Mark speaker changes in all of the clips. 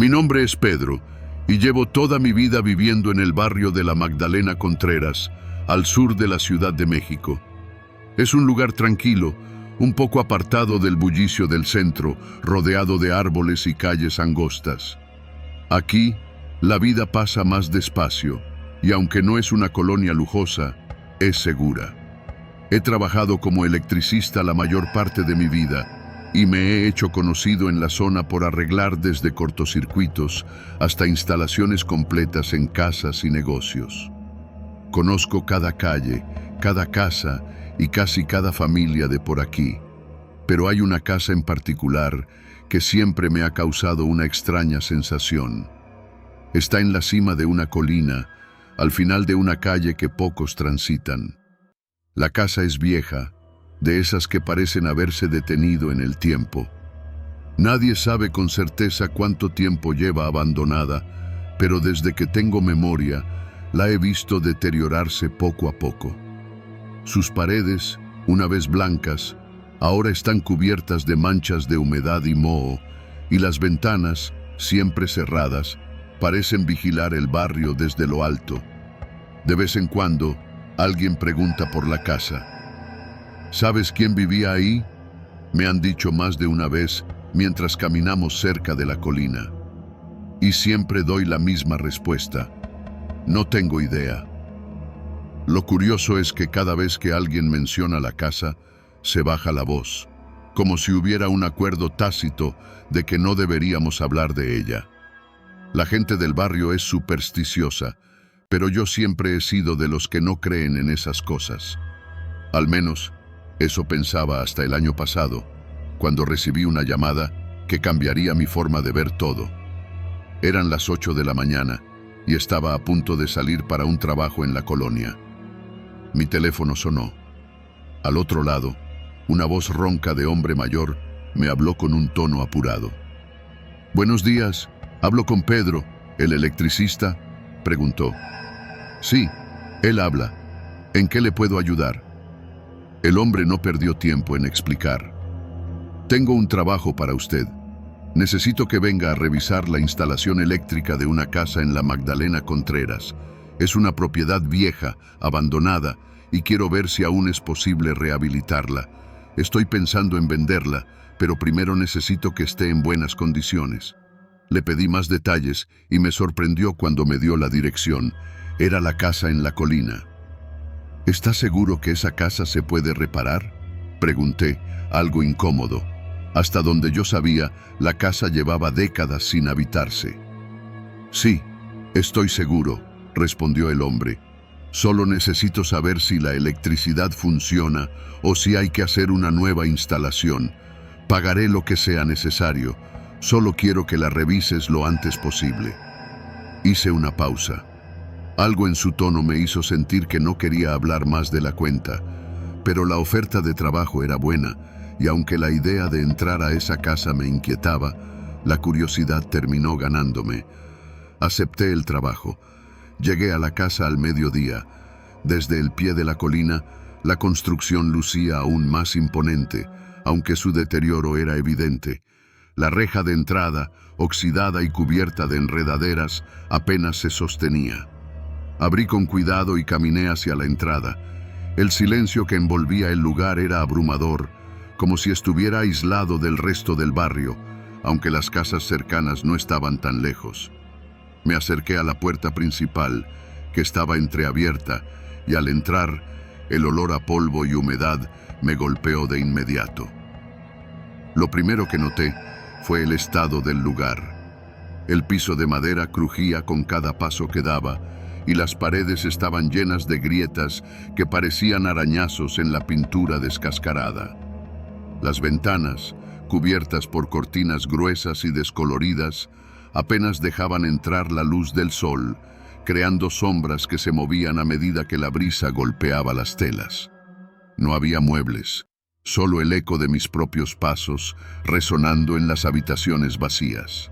Speaker 1: Mi nombre es Pedro y llevo toda mi vida viviendo en el barrio de la Magdalena Contreras, al sur de la Ciudad de México. Es un lugar tranquilo, un poco apartado del bullicio del centro, rodeado de árboles y calles angostas. Aquí, la vida pasa más despacio, y aunque no es una colonia lujosa, es segura. He trabajado como electricista la mayor parte de mi vida, y me he hecho conocido en la zona por arreglar desde cortocircuitos hasta instalaciones completas en casas y negocios. Conozco cada calle, cada casa y casi cada familia de por aquí, pero hay una casa en particular que siempre me ha causado una extraña sensación. Está en la cima de una colina, al final de una calle que pocos transitan. La casa es vieja, de esas que parecen haberse detenido en el tiempo. Nadie sabe con certeza cuánto tiempo lleva abandonada, pero desde que tengo memoria, la he visto deteriorarse poco a poco. Sus paredes, una vez blancas, ahora están cubiertas de manchas de humedad y moho, y las ventanas, siempre cerradas, parecen vigilar el barrio desde lo alto. De vez en cuando, alguien pregunta por la casa. ¿Sabes quién vivía ahí? Me han dicho más de una vez mientras caminamos cerca de la colina. Y siempre doy la misma respuesta. No tengo idea. Lo curioso es que cada vez que alguien menciona la casa, se baja la voz, como si hubiera un acuerdo tácito de que no deberíamos hablar de ella. La gente del barrio es supersticiosa, pero yo siempre he sido de los que no creen en esas cosas. Al menos, eso pensaba hasta el año pasado, cuando recibí una llamada que cambiaría mi forma de ver todo. Eran las 8 de la mañana y estaba a punto de salir para un trabajo en la colonia. Mi teléfono sonó. Al otro lado, una voz ronca de hombre mayor me habló con un tono apurado. «Buenos días, ¿hablo con Pedro, el electricista?», preguntó. «Sí, él habla. ¿En qué le puedo ayudar?». El hombre no perdió tiempo en explicar. «Tengo un trabajo para usted. Necesito que venga a revisar la instalación eléctrica de una casa en la Magdalena Contreras. Es una propiedad vieja, abandonada, y quiero ver si aún es posible rehabilitarla. Estoy pensando en venderla, pero primero necesito que esté en buenas condiciones». Le pedí más detalles y me sorprendió cuando me dio la dirección. Era la casa en la colina. «¿Está seguro que esa casa se puede reparar?», pregunté, algo incómodo. Hasta donde yo sabía, la casa llevaba décadas sin habitarse. «Sí, estoy seguro», respondió el hombre. «Solo necesito saber si la electricidad funciona o si hay que hacer una nueva instalación. Pagaré lo que sea necesario. Solo quiero que la revises lo antes posible». Hice una pausa. Algo en su tono me hizo sentir que no quería hablar más de la cuenta, pero la oferta de trabajo era buena, y aunque la idea de entrar a esa casa me inquietaba, la curiosidad terminó ganándome. Acepté el trabajo. Llegué a la casa al mediodía. Desde el pie de la colina, la construcción lucía aún más imponente, aunque su deterioro era evidente. La reja de entrada, oxidada y cubierta de enredaderas, apenas se sostenía. Abrí con cuidado y caminé hacia la entrada. El silencio que envolvía el lugar era abrumador, como si estuviera aislado del resto del barrio, aunque las casas cercanas no estaban tan lejos. Me acerqué a la puerta principal, que estaba entreabierta, y al entrar, el olor a polvo y humedad me golpeó de inmediato. Lo primero que noté fue el estado del lugar. El piso de madera crujía con cada paso que daba, y las paredes estaban llenas de grietas que parecían arañazos en la pintura descascarada. Las ventanas, cubiertas por cortinas gruesas y descoloridas, apenas dejaban entrar la luz del sol, creando sombras que se movían a medida que la brisa golpeaba las telas. No había muebles, solo el eco de mis propios pasos resonando en las habitaciones vacías.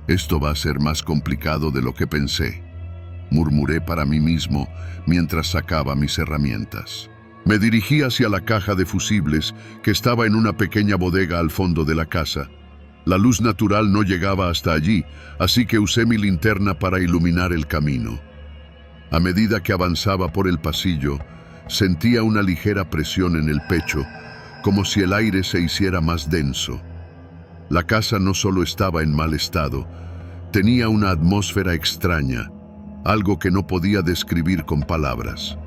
Speaker 1: «Esto va a ser más complicado de lo que pensé», murmuré para mí mismo mientras sacaba mis herramientas. Me dirigí hacia la caja de fusibles que estaba en una pequeña bodega al fondo de la casa. La luz natural no llegaba hasta allí, así que usé mi linterna para iluminar el camino. A medida que avanzaba por el pasillo, sentía una ligera presión en el pecho, como si el aire se hiciera más denso. La casa no solo estaba en mal estado, tenía una atmósfera extraña, algo que no podía describir con palabras.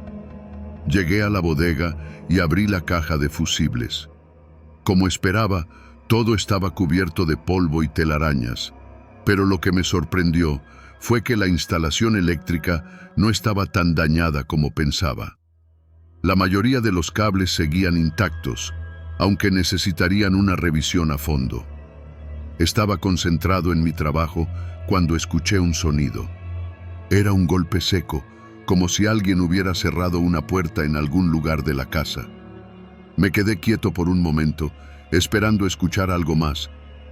Speaker 1: Llegué a la bodega y abrí la caja de fusibles. Como esperaba, todo estaba cubierto de polvo y telarañas, pero lo que me sorprendió fue que la instalación eléctrica no estaba tan dañada como pensaba. La mayoría de los cables seguían intactos, aunque necesitarían una revisión a fondo. Estaba concentrado en mi trabajo cuando escuché un sonido. Era un golpe seco, como si alguien hubiera cerrado una puerta en algún lugar de la casa. Me quedé quieto por un momento, esperando escuchar algo más,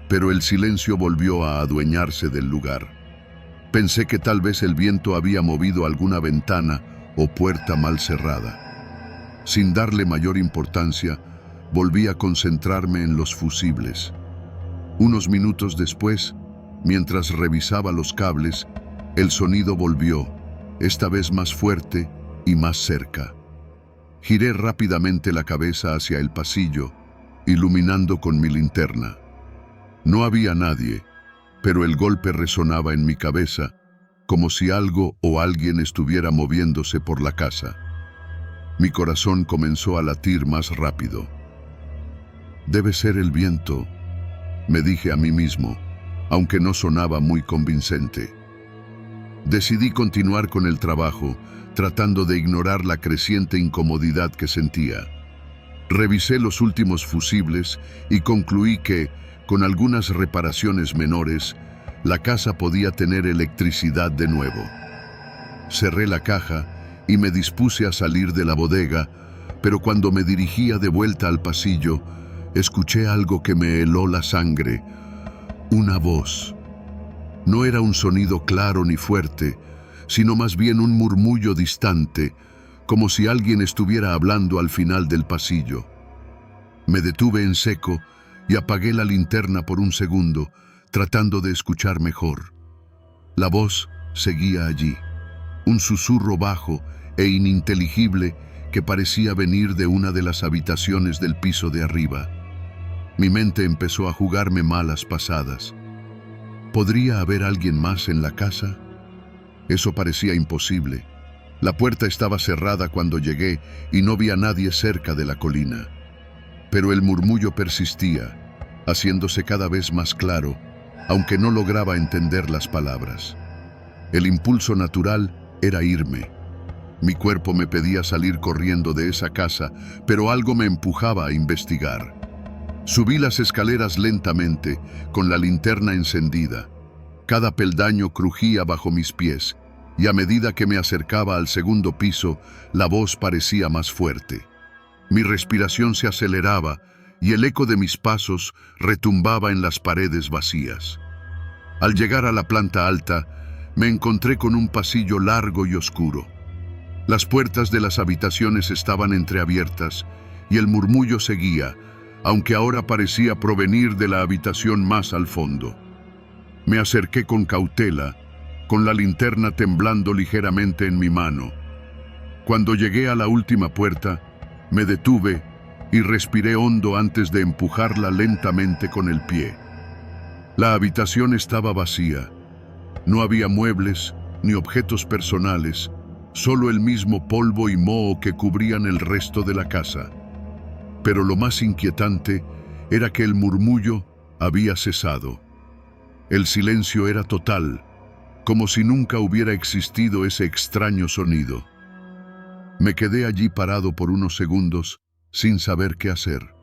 Speaker 1: pero el silencio volvió a adueñarse del lugar. Pensé que tal vez el viento había movido alguna ventana o puerta mal cerrada. Sin darle mayor importancia, volví a concentrarme en los fusibles. Unos minutos después, mientras revisaba los cables, el sonido volvió, esta vez más fuerte y más cerca. Giré rápidamente la cabeza hacia el pasillo, iluminando con mi linterna. No había nadie, pero el golpe resonaba en mi cabeza, como si algo o alguien estuviera moviéndose por la casa. Mi corazón comenzó a latir más rápido. «Debe ser el viento», me dije a mí mismo, aunque no sonaba muy convincente. Decidí continuar con el trabajo, tratando de ignorar la creciente incomodidad que sentía. Revisé los últimos fusibles y concluí que, con algunas reparaciones menores, la casa podía tener electricidad de nuevo. Cerré la caja y me dispuse a salir de la bodega, pero cuando me dirigía de vuelta al pasillo, escuché algo que me heló la sangre, una voz. No era un sonido claro ni fuerte, sino más bien un murmullo distante, como si alguien estuviera hablando al final del pasillo. Me detuve en seco y apagué la linterna por un segundo, tratando de escuchar mejor. La voz seguía allí, un susurro bajo e ininteligible que parecía venir de una de las habitaciones del piso de arriba. Mi mente empezó a jugarme malas pasadas. ¿Podría haber alguien más en la casa? Eso parecía imposible. La puerta estaba cerrada cuando llegué y no vi a nadie cerca de la colina. Pero el murmullo persistía, haciéndose cada vez más claro, aunque no lograba entender las palabras. El impulso natural era irme. Mi cuerpo me pedía salir corriendo de esa casa, pero algo me empujaba a investigar. Subí las escaleras lentamente, con la linterna encendida. Cada peldaño crujía bajo mis pies, y a medida que me acercaba al segundo piso, la voz parecía más fuerte. Mi respiración se aceleraba, y el eco de mis pasos retumbaba en las paredes vacías. Al llegar a la planta alta, me encontré con un pasillo largo y oscuro. Las puertas de las habitaciones estaban entreabiertas, y el murmullo seguía, aunque ahora parecía provenir de la habitación más al fondo. Me acerqué con cautela, con la linterna temblando ligeramente en mi mano. Cuando llegué a la última puerta, me detuve y respiré hondo antes de empujarla lentamente con el pie. La habitación estaba vacía. No había muebles ni objetos personales, solo el mismo polvo y moho que cubrían el resto de la casa. Pero lo más inquietante era que el murmullo había cesado. El silencio era total, como si nunca hubiera existido ese extraño sonido. Me quedé allí parado por unos segundos, sin saber qué hacer.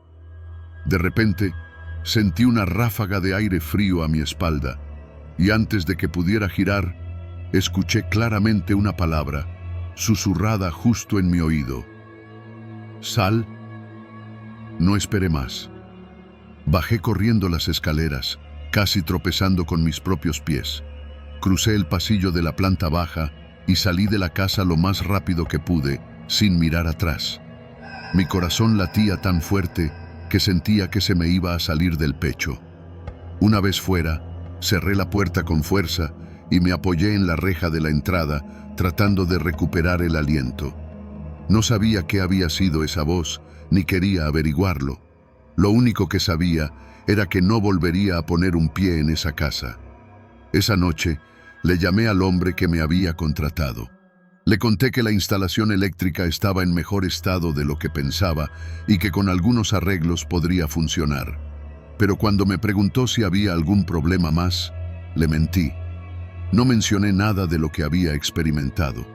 Speaker 1: De repente, sentí una ráfaga de aire frío a mi espalda, y antes de que pudiera girar, escuché claramente una palabra, susurrada justo en mi oído. «Sal». No esperé más. Bajé corriendo las escaleras, casi tropezando con mis propios pies. Crucé el pasillo de la planta baja y salí de la casa lo más rápido que pude, sin mirar atrás. Mi corazón latía tan fuerte que sentía que se me iba a salir del pecho. Una vez fuera, cerré la puerta con fuerza y me apoyé en la reja de la entrada, tratando de recuperar el aliento. No sabía qué había sido esa voz, ni quería averiguarlo. Lo único que sabía era que no volvería a poner un pie en esa casa. Esa noche, le llamé al hombre que me había contratado. Le conté que la instalación eléctrica estaba en mejor estado de lo que pensaba y que con algunos arreglos podría funcionar. Pero cuando me preguntó si había algún problema más, le mentí. No mencioné nada de lo que había experimentado.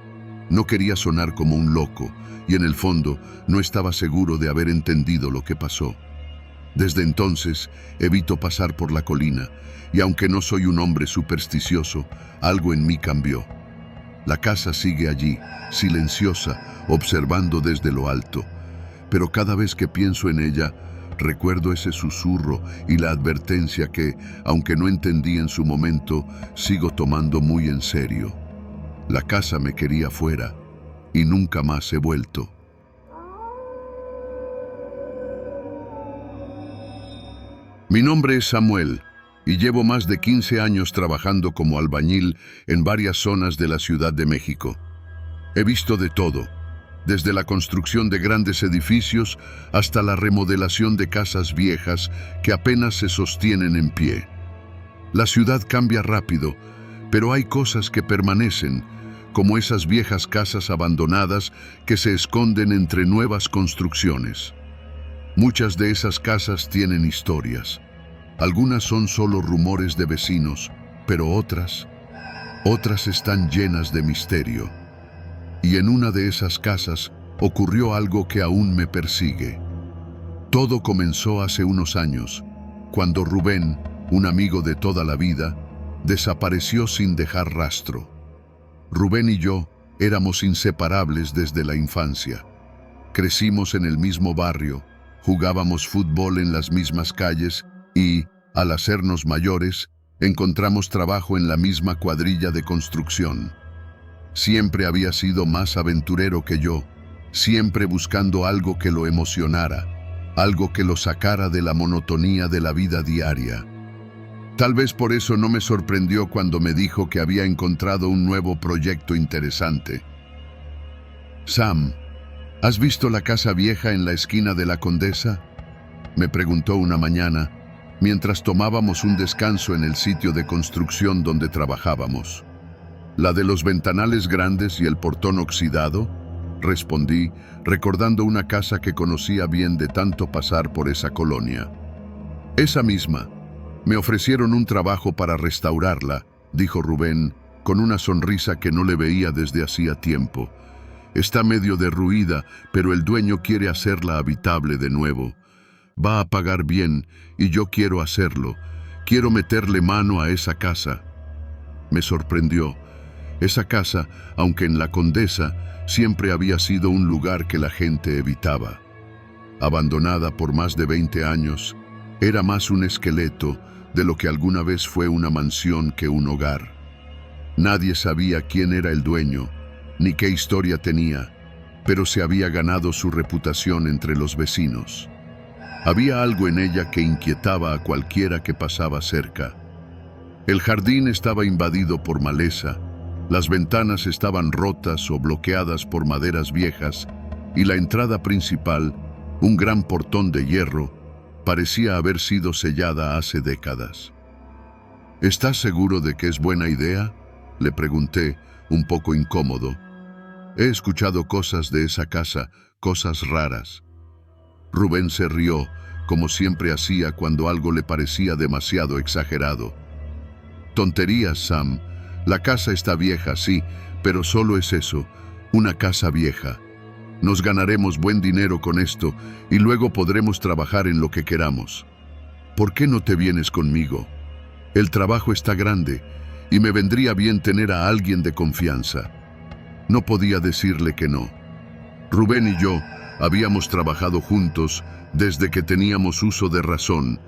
Speaker 1: No quería sonar como un loco y en el fondo no estaba seguro de haber entendido lo que pasó. Desde entonces evito pasar por la colina y aunque no soy un hombre supersticioso, algo en mí cambió. La casa sigue allí, silenciosa, observando desde lo alto, pero cada vez que pienso en ella, recuerdo ese susurro y la advertencia que, aunque no entendí en su momento, sigo tomando muy en serio. La casa me quería fuera y nunca más he vuelto. Mi nombre es Samuel y llevo más de 15 años trabajando como albañil en varias zonas de la Ciudad de México. He visto de todo, desde la construcción de grandes edificios hasta la remodelación de casas viejas que apenas se sostienen en pie. La ciudad cambia rápido, pero hay cosas que permanecen, como esas viejas casas abandonadas que se esconden entre nuevas construcciones. Muchas de esas casas tienen historias. Algunas son solo rumores de vecinos, pero otras están llenas de misterio. Y en una de esas casas ocurrió algo que aún me persigue. Todo comenzó hace unos años, cuando Rubén, un amigo de toda la vida, desapareció sin dejar rastro. Rubén y yo éramos inseparables desde la infancia. Crecimos en el mismo barrio, jugábamos fútbol en las mismas calles y, al hacernos mayores, encontramos trabajo en la misma cuadrilla de construcción. Siempre había sido más aventurero que yo, siempre buscando algo que lo emocionara, algo que lo sacara de la monotonía de la vida diaria. Tal vez por eso no me sorprendió cuando me dijo que había encontrado un nuevo proyecto interesante. «Sam, ¿has visto la casa vieja en la esquina de la Condesa?», me preguntó una mañana, mientras tomábamos un descanso en el sitio de construcción donde trabajábamos. «¿La de los ventanales grandes y el portón oxidado?», respondí, recordando una casa que conocía bien de tanto pasar por esa colonia. «Esa misma. Me ofrecieron un trabajo para restaurarla», dijo Rubén, con una sonrisa que no le veía desde hacía tiempo. «Está medio derruida, pero el dueño quiere hacerla habitable de nuevo. Va a pagar bien y yo quiero hacerlo. Quiero meterle mano a esa casa». Me sorprendió. Esa casa, aunque en la Condesa, siempre había sido un lugar que la gente evitaba. Abandonada por más de 20 años, era más un esqueleto de lo que alguna vez fue una mansión que un hogar. Nadie sabía quién era el dueño, ni qué historia tenía, pero se había ganado su reputación entre los vecinos. Había algo en ella que inquietaba a cualquiera que pasaba cerca. El jardín estaba invadido por maleza, las ventanas estaban rotas o bloqueadas por maderas viejas y la entrada principal, un gran portón de hierro, parecía haber sido sellada hace décadas. «¿Estás seguro de que es buena idea?», le pregunté, un poco incómodo. «He escuchado cosas de esa casa, cosas raras». Rubén se rió, como siempre hacía cuando algo le parecía demasiado exagerado. «Tonterías, Sam. La casa está vieja, sí, pero solo es eso, una casa vieja. Nos ganaremos buen dinero con esto y luego podremos trabajar en lo que queramos. ¿Por qué no te vienes conmigo? El trabajo está grande y me vendría bien tener a alguien de confianza». No podía decirle que no. Rubén y yo habíamos trabajado juntos desde que teníamos uso de razón,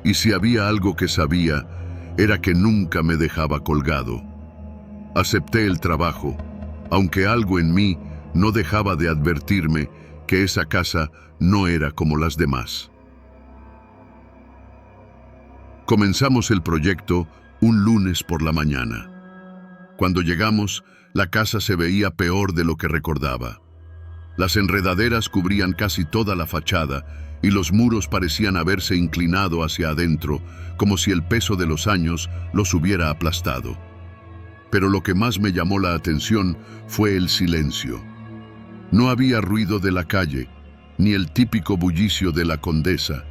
Speaker 1: y si había algo que sabía, era que nunca me dejaba colgado. Acepté el trabajo, aunque algo en mí no dejaba de advertirme que esa casa no era como las demás. Comenzamos el proyecto un lunes por la mañana. Cuando llegamos, la casa se veía peor de lo que recordaba. Las enredaderas cubrían casi toda la fachada y los muros parecían haberse inclinado hacia adentro, como si el peso de los años los hubiera aplastado. Pero lo que más me llamó la atención fue el silencio. No había ruido de la calle, ni el típico bullicio de la Condesa.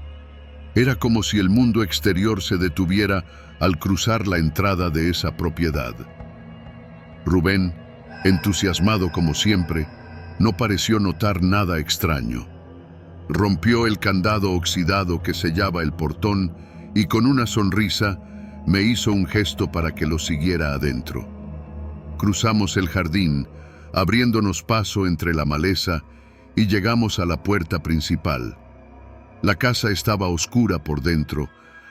Speaker 1: Era como si el mundo exterior se detuviera al cruzar la entrada de esa propiedad. Rubén, entusiasmado como siempre, no pareció notar nada extraño. Rompió el candado oxidado que sellaba el portón y con una sonrisa me hizo un gesto para que lo siguiera adentro. Cruzamos el jardín, abriéndonos paso entre la maleza, y llegamos a la puerta principal. La casa estaba oscura por dentro,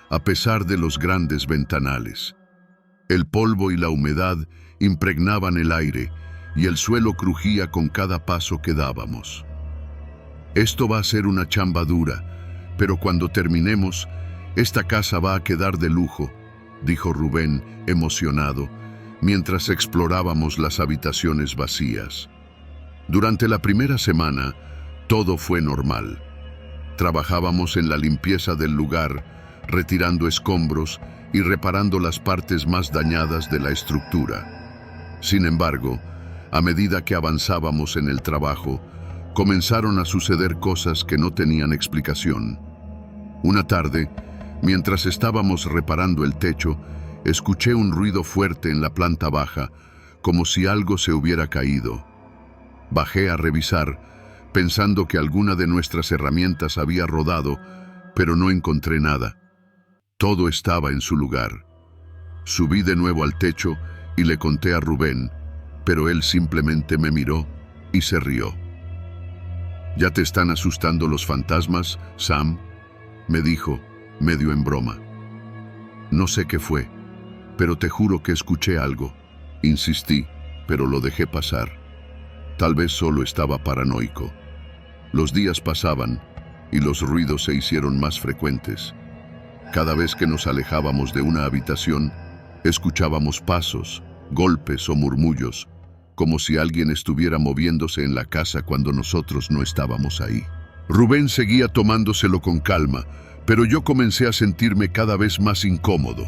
Speaker 1: a pesar de los grandes ventanales. El polvo y la humedad impregnaban el aire, y el suelo crujía con cada paso que dábamos. Esto va a ser una chamba dura, pero cuando terminemos, esta casa va a quedar de lujo, dijo Rubén, emocionado, mientras explorábamos las habitaciones vacías. Durante la primera semana, todo fue normal. Trabajábamos en la limpieza del lugar, retirando escombros y reparando las partes más dañadas de la estructura. Sin embargo, a medida que avanzábamos en el trabajo, comenzaron a suceder cosas que no tenían explicación. Una tarde, mientras estábamos reparando el techo, escuché un ruido fuerte en la planta baja, como si algo se hubiera caído. Bajé a revisar, pensando que alguna de nuestras herramientas había rodado, pero no encontré nada. Todo estaba en su lugar. Subí de nuevo al techo y le conté a Rubén, pero él simplemente me miró y se rió. «¿Ya te están asustando los fantasmas, Sam?», me dijo, medio en broma. No sé qué fue, pero te juro que escuché algo. Insistí, pero lo dejé pasar. Tal vez solo estaba paranoico. Los días pasaban y los ruidos se hicieron más frecuentes. Cada vez que nos alejábamos de una habitación, escuchábamos pasos, golpes o murmullos, como si alguien estuviera moviéndose en la casa cuando nosotros no estábamos ahí. Rubén seguía tomándoselo con calma, pero yo comencé a sentirme cada vez más incómodo.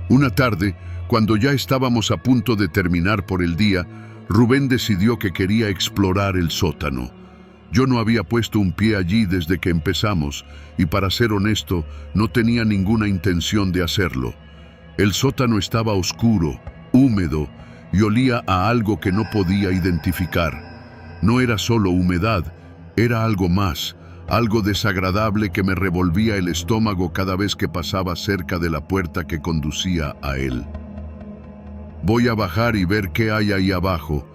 Speaker 1: Una tarde, cuando ya estábamos a punto de terminar por el día, Rubén decidió que quería explorar el sótano. Yo no había puesto un pie allí desde que empezamos, y para ser honesto, no tenía ninguna intención de hacerlo. El sótano estaba oscuro, húmedo, y olía a algo que no podía identificar. No era solo humedad, era algo más, algo desagradable que me revolvía el estómago cada vez que pasaba cerca de la puerta que conducía a él. «Voy a bajar y ver qué hay ahí abajo.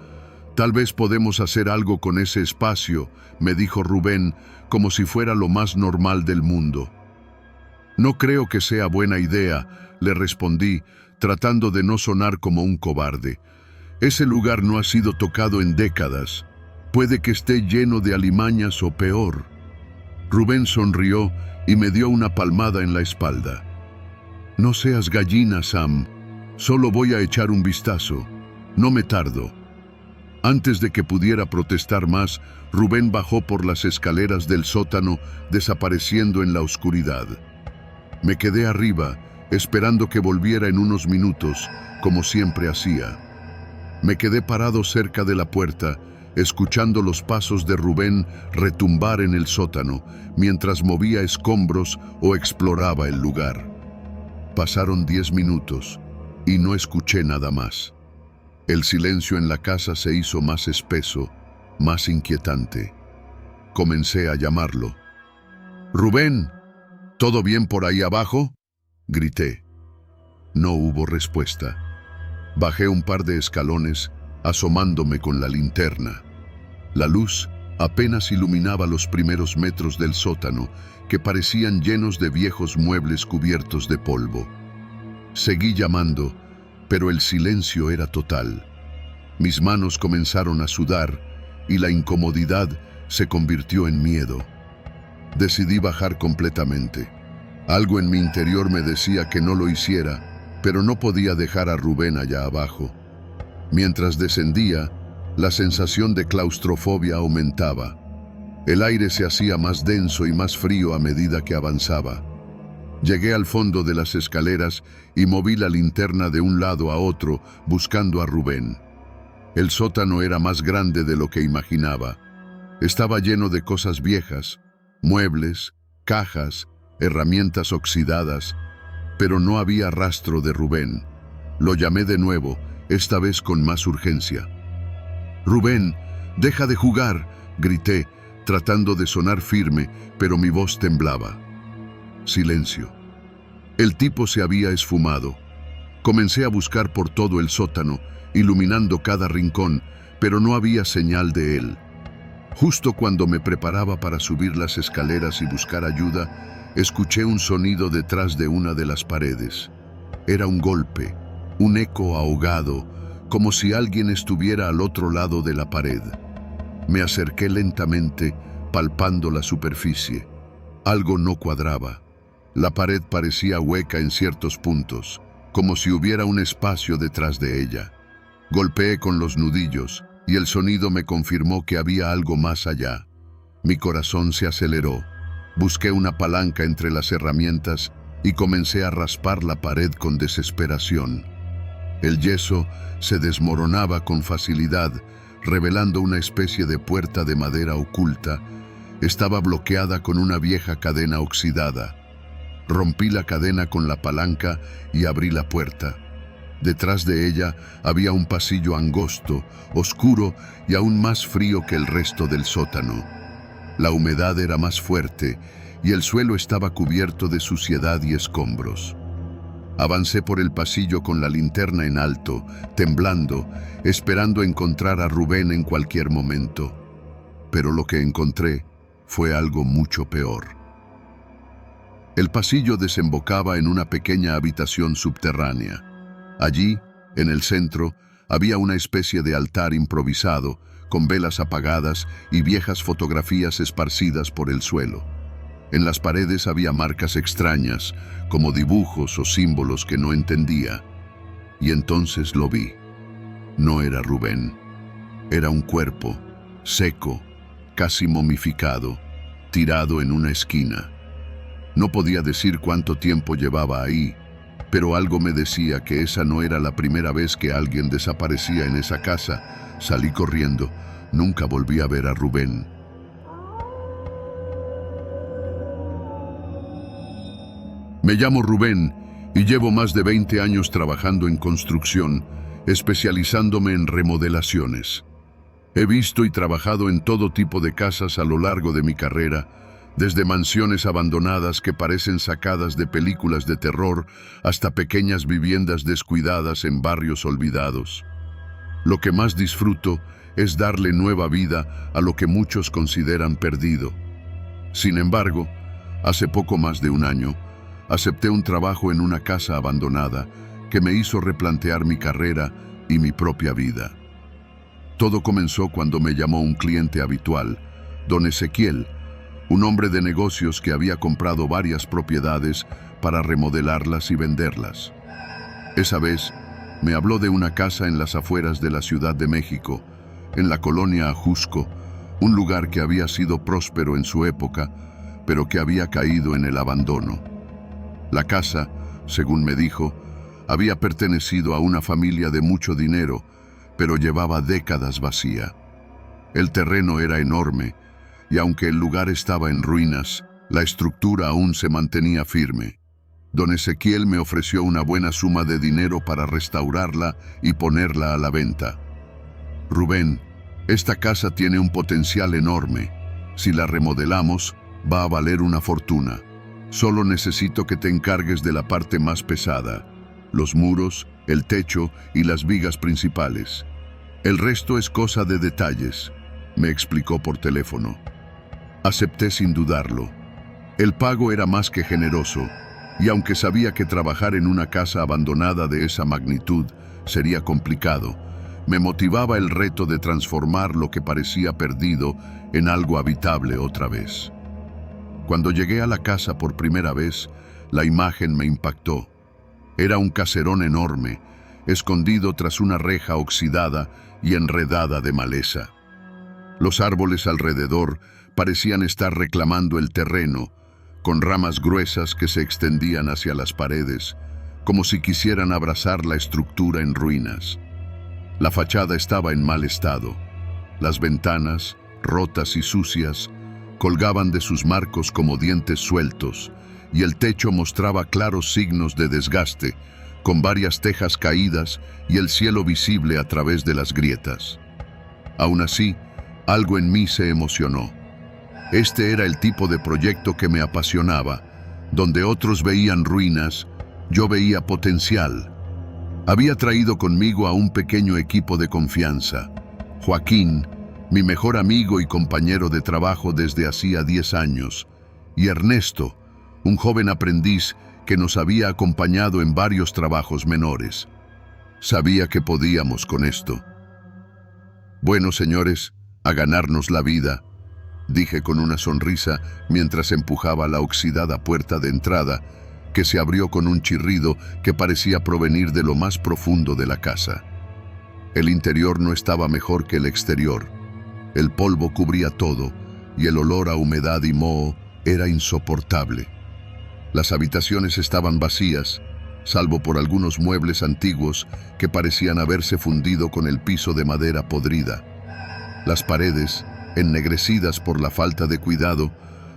Speaker 1: Tal vez podemos hacer algo con ese espacio», me dijo Rubén, como si fuera lo más normal del mundo. «No creo que sea buena idea», le respondí, tratando de no sonar como un cobarde. «Ese lugar no ha sido tocado en décadas. Puede que esté lleno de alimañas o peor». Rubén sonrió y me dio una palmada en la espalda. «No seas gallina, Sam. Solo voy a echar un vistazo. No me tardo». Antes de que pudiera protestar más, Rubén bajó por las escaleras del sótano, desapareciendo en la oscuridad. Me quedé arriba, esperando que volviera en unos minutos, como siempre hacía. Me quedé parado cerca de la puerta, escuchando los pasos de Rubén retumbar en el sótano, mientras movía escombros o exploraba el lugar. Pasaron 10 minutos y no escuché nada más. El silencio en la casa se hizo más espeso, más inquietante. Comencé a llamarlo. «Rubén, ¿todo bien por ahí abajo?», grité. No hubo respuesta. Bajé un par de escalones, asomándome con la linterna. La luz apenas iluminaba los primeros metros del sótano, que parecían llenos de viejos muebles cubiertos de polvo. Seguí llamando, pero el silencio era total. Mis manos comenzaron a sudar y la incomodidad se convirtió en miedo. Decidí bajar completamente. Algo en mi interior me decía que no lo hiciera, pero no podía dejar a Rubén allá abajo. Mientras descendía, la sensación de claustrofobia aumentaba. El aire se hacía más denso y más frío a medida que avanzaba. Llegué al fondo de las escaleras y moví la linterna de un lado a otro buscando a Rubén. El sótano era más grande de lo que imaginaba. Estaba lleno de cosas viejas, muebles, cajas, herramientas oxidadas, pero no había rastro de Rubén. Lo llamé de nuevo, esta vez con más urgencia. «Rubén, deja de jugar», grité, tratando de sonar firme, pero mi voz temblaba. Silencio. El tipo se había esfumado. Comencé a buscar por todo el sótano, iluminando cada rincón, pero no había señal de él. Justo cuando me preparaba para subir las escaleras y buscar ayuda, escuché un sonido detrás de una de las paredes. Era un golpe, un eco ahogado, como si alguien estuviera al otro lado de la pared. Me acerqué lentamente, palpando la superficie. Algo no cuadraba. La pared parecía hueca en ciertos puntos, como si hubiera un espacio detrás de ella. Golpeé con los nudillos y el sonido me confirmó que había algo más allá. Mi corazón se aceleró. Busqué una palanca entre las herramientas y comencé a raspar la pared con desesperación. El yeso se desmoronaba con facilidad, revelando una especie de puerta de madera oculta. Estaba bloqueada con una vieja cadena oxidada. Rompí la cadena con la palanca y abrí la puerta. Detrás de ella había un pasillo angosto, oscuro y aún más frío que el resto del sótano. La humedad era más fuerte y el suelo estaba cubierto de suciedad y escombros. Avancé por el pasillo con la linterna en alto, temblando, esperando encontrar a Rubén en cualquier momento. Pero lo que encontré fue algo mucho peor. El pasillo desembocaba en una pequeña habitación subterránea. Allí, en el centro, había una especie de altar improvisado, con velas apagadas y viejas fotografías esparcidas por el suelo. En las paredes había marcas extrañas, como dibujos o símbolos que no entendía. Y entonces lo vi. No era Rubén. Era un cuerpo, seco, casi momificado, tirado en una esquina. No podía decir cuánto tiempo llevaba ahí, pero algo me decía que esa no era la primera vez que alguien desaparecía en esa casa. Salí corriendo. Nunca volví a ver a Rubén. Me llamo Rubén y llevo más de 20 años trabajando en construcción, especializándome en remodelaciones. He visto y trabajado en todo tipo de casas a lo largo de mi carrera, desde mansiones abandonadas que parecen sacadas de películas de terror hasta pequeñas viviendas descuidadas en barrios olvidados. Lo que más disfruto es darle nueva vida a lo que muchos consideran perdido. Sin embargo, hace poco más de un año, acepté un trabajo en una casa abandonada que me hizo replantear mi carrera y mi propia vida. Todo comenzó cuando me llamó un cliente habitual, don Ezequiel, un hombre de negocios que había comprado varias propiedades para remodelarlas y venderlas. Esa vez, me habló de una casa en las afueras de la Ciudad de México, en la colonia Ajusco, un lugar que había sido próspero en su época, pero que había caído en el abandono. La casa, según me dijo, había pertenecido a una familia de mucho dinero, pero llevaba décadas vacía. El terreno era enorme, y aunque el lugar estaba en ruinas, la estructura aún se mantenía firme. Don Ezequiel me ofreció una buena suma de dinero para restaurarla y ponerla a la venta. Rubén, esta casa tiene un potencial enorme. Si la remodelamos, va a valer una fortuna. Solo necesito que te encargues de la parte más pesada, los muros, el techo y las vigas principales. El resto es cosa de detalles, me explicó por teléfono. Acepté sin dudarlo. El pago era más que generoso, y aunque sabía que trabajar en una casa abandonada de esa magnitud sería complicado, me motivaba el reto de transformar lo que parecía perdido en algo habitable otra vez. Cuando llegué a la casa por primera vez, La imagen me impactó. Era un caserón enorme, escondido tras una reja oxidada y enredada de maleza. Los árboles alrededor parecían estar reclamando el terreno, con ramas gruesas que se extendían hacia las paredes, como si quisieran abrazar la estructura en ruinas. La fachada estaba en mal estado. Las ventanas, rotas y sucias, colgaban de sus marcos como dientes sueltos, y el techo mostraba claros signos de desgaste, con varias tejas caídas y el cielo visible a través de las grietas. Aún así, algo en mí se emocionó. Este era el tipo de proyecto que me apasionaba. Donde otros veían ruinas, yo veía potencial. Había traído conmigo a un pequeño equipo de confianza. Joaquín, mi mejor amigo y compañero de trabajo desde hacía 10 años, y Ernesto, un joven aprendiz que nos había acompañado en varios trabajos menores. Sabía que podíamos con esto. Bueno, señores, a ganarnos la vida, dije con una sonrisa mientras empujaba la oxidada puerta de entrada, que se abrió con un chirrido que parecía provenir de lo más profundo de la casa. El interior no estaba mejor que el exterior. El polvo cubría todo, y el olor a humedad y moho era insoportable. Las habitaciones estaban vacías, salvo por algunos muebles antiguos que parecían haberse fundido con el piso de madera podrida. Las paredes, ennegrecidas por la falta de cuidado,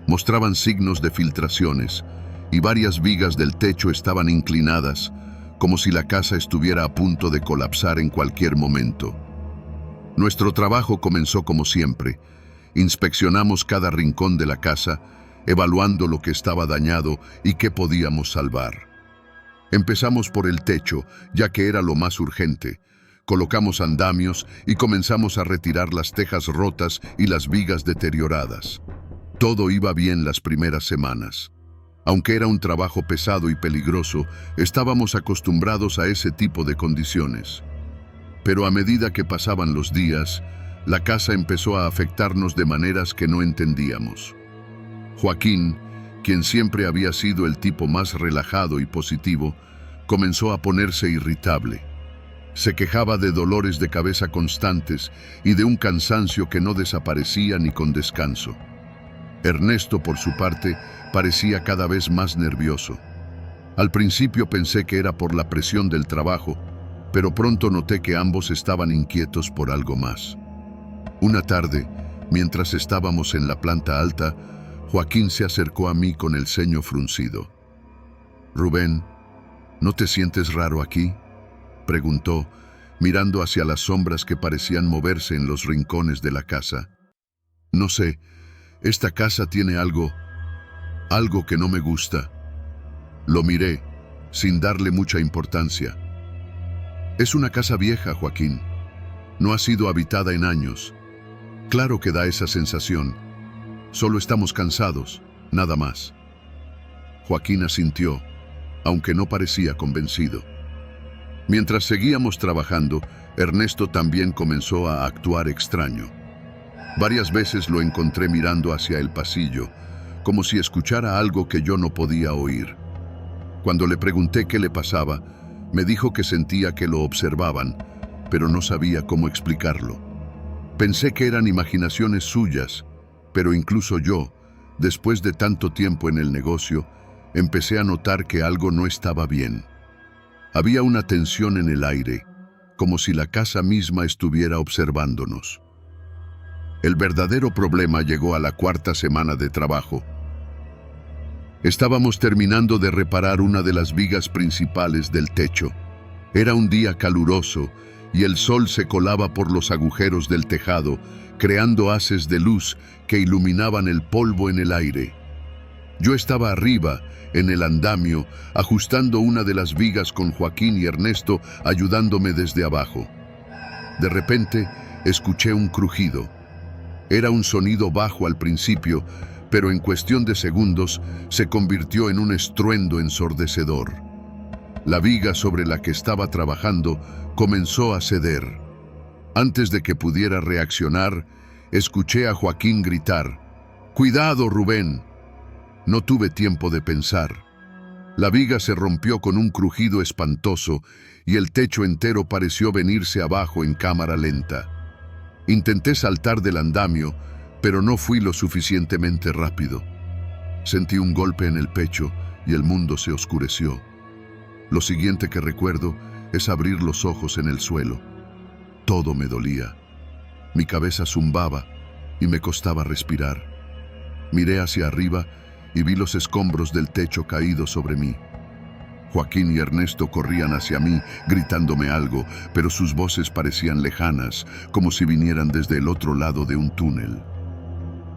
Speaker 1: mostraban signos de filtraciones, y varias vigas del techo estaban inclinadas, como si la casa estuviera a punto de colapsar en cualquier momento. Nuestro trabajo comenzó como siempre. Inspeccionamos cada rincón de la casa, evaluando lo que estaba dañado y qué podíamos salvar. Empezamos por el techo, ya que era lo más urgente. Colocamos andamios y comenzamos a retirar las tejas rotas y las vigas deterioradas. Todo iba bien las primeras semanas. Aunque era un trabajo pesado y peligroso, estábamos acostumbrados a ese tipo de condiciones. Pero a medida que pasaban los días, la casa empezó a afectarnos de maneras que no entendíamos. Joaquín, quien siempre había sido el tipo más relajado y positivo, comenzó a ponerse irritable. Se quejaba de dolores de cabeza constantes y de un cansancio que no desaparecía ni con descanso. Ernesto, por su parte, parecía cada vez más nervioso. Al principio pensé que era por la presión del trabajo, pero pronto noté que ambos estaban inquietos por algo más. Una tarde, mientras estábamos en la planta alta, Joaquín se acercó a mí con el ceño fruncido. «Rubén, ¿no te sientes raro aquí?», preguntó, mirando hacia las sombras que parecían moverse en los rincones de la casa. «No sé, esta casa tiene algo que no me gusta». Lo miré, sin darle mucha importancia. «Es una casa vieja, Joaquín. No ha sido habitada en años. Claro que da esa sensación. Solo estamos cansados, nada más». Joaquín asintió, aunque no parecía convencido. Mientras seguíamos trabajando, Ernesto también comenzó a actuar extraño. Varias veces lo encontré mirando hacia el pasillo, como si escuchara algo que yo no podía oír. Cuando le pregunté qué le pasaba, me dijo que sentía que lo observaban, pero no sabía cómo explicarlo. Pensé que eran imaginaciones suyas, pero incluso yo, después de tanto tiempo en el negocio, empecé a notar que algo no estaba bien. Había una tensión en el aire, como si la casa misma estuviera observándonos. El verdadero problema llegó a la 4ª semana de trabajo. Estábamos terminando de reparar una de las vigas principales del techo. Era un día caluroso y el sol se colaba por los agujeros del tejado, creando haces de luz que iluminaban el polvo en el aire. Yo estaba arriba, en el andamio, ajustando una de las vigas con Joaquín y Ernesto ayudándome desde abajo. De repente, escuché un crujido. Era un sonido bajo al principio, pero en cuestión de segundos se convirtió en un estruendo ensordecedor. La viga sobre la que estaba trabajando comenzó a ceder. Antes de que pudiera reaccionar, escuché a Joaquín gritar: «¡Cuidado, Rubén!». No tuve tiempo de pensar. La viga se rompió con un crujido espantoso y el techo entero pareció venirse abajo en cámara lenta. Intenté saltar del andamio, pero no fui lo suficientemente rápido. Sentí un golpe en el pecho y el mundo se oscureció. Lo siguiente que recuerdo es abrir los ojos en el suelo. Todo me dolía. Mi cabeza zumbaba y me costaba respirar. Miré hacia arriba y vi los escombros del techo caídos sobre mí. Joaquín y Ernesto corrían hacia mí, gritándome algo, pero sus voces parecían lejanas, como si vinieran desde el otro lado de un túnel.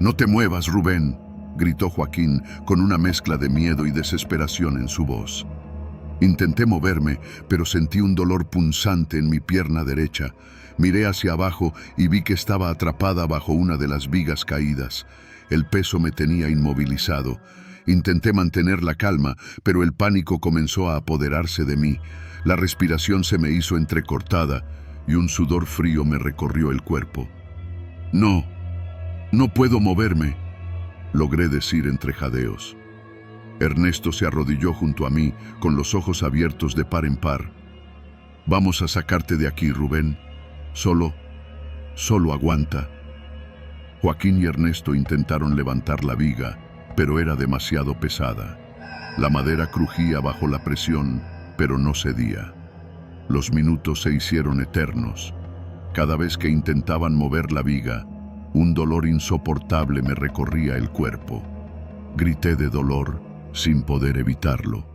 Speaker 1: «No te muevas, Rubén», gritó Joaquín con una mezcla de miedo y desesperación en su voz. Intenté moverme, pero sentí un dolor punzante en mi pierna derecha. Miré hacia abajo y vi que estaba atrapada bajo una de las vigas caídas. El peso me tenía inmovilizado. Intenté mantener la calma, pero el pánico comenzó a apoderarse de mí. La respiración se me hizo entrecortada y un sudor frío me recorrió el cuerpo. «No, no puedo moverme», logré decir entre jadeos. Ernesto se arrodilló junto a mí, con los ojos abiertos de par en par. «Vamos a sacarte de aquí, Rubén. Solo aguanta». Joaquín y Ernesto intentaron levantar la viga, pero era demasiado pesada. La madera crujía bajo la presión, pero no cedía. Los minutos se hicieron eternos. Cada vez que intentaban mover la viga, un dolor insoportable me recorría el cuerpo. Grité de dolor, sin poder evitarlo.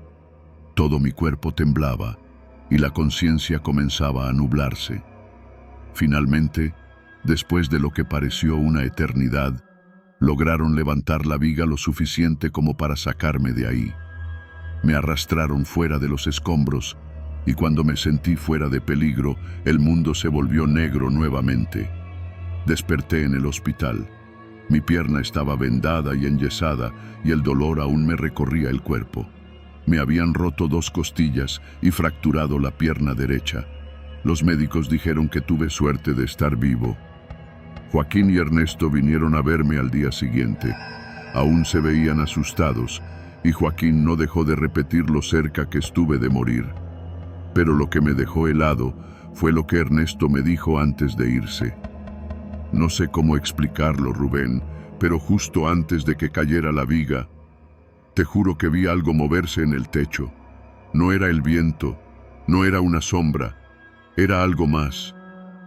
Speaker 1: Todo mi cuerpo temblaba y la conciencia comenzaba a nublarse. Finalmente, después de lo que pareció una eternidad, lograron levantar la viga lo suficiente como para sacarme de ahí. Me arrastraron fuera de los escombros y cuando me sentí fuera de peligro, el mundo se volvió negro nuevamente. Desperté en el hospital. Mi pierna estaba vendada y enyesada y el dolor aún me recorría el cuerpo. Me habían roto 2 costillas y fracturado la pierna derecha. Los médicos dijeron que tuve suerte de estar vivo. Joaquín y Ernesto vinieron a verme al día siguiente. Aún se veían asustados y Joaquín no dejó de repetir lo cerca que estuve de morir. Pero lo que me dejó helado fue lo que Ernesto me dijo antes de irse. No sé cómo explicarlo, Rubén, pero justo antes de que cayera la viga, te juro que vi algo moverse en el techo. No era el viento, no era una sombra, era algo más,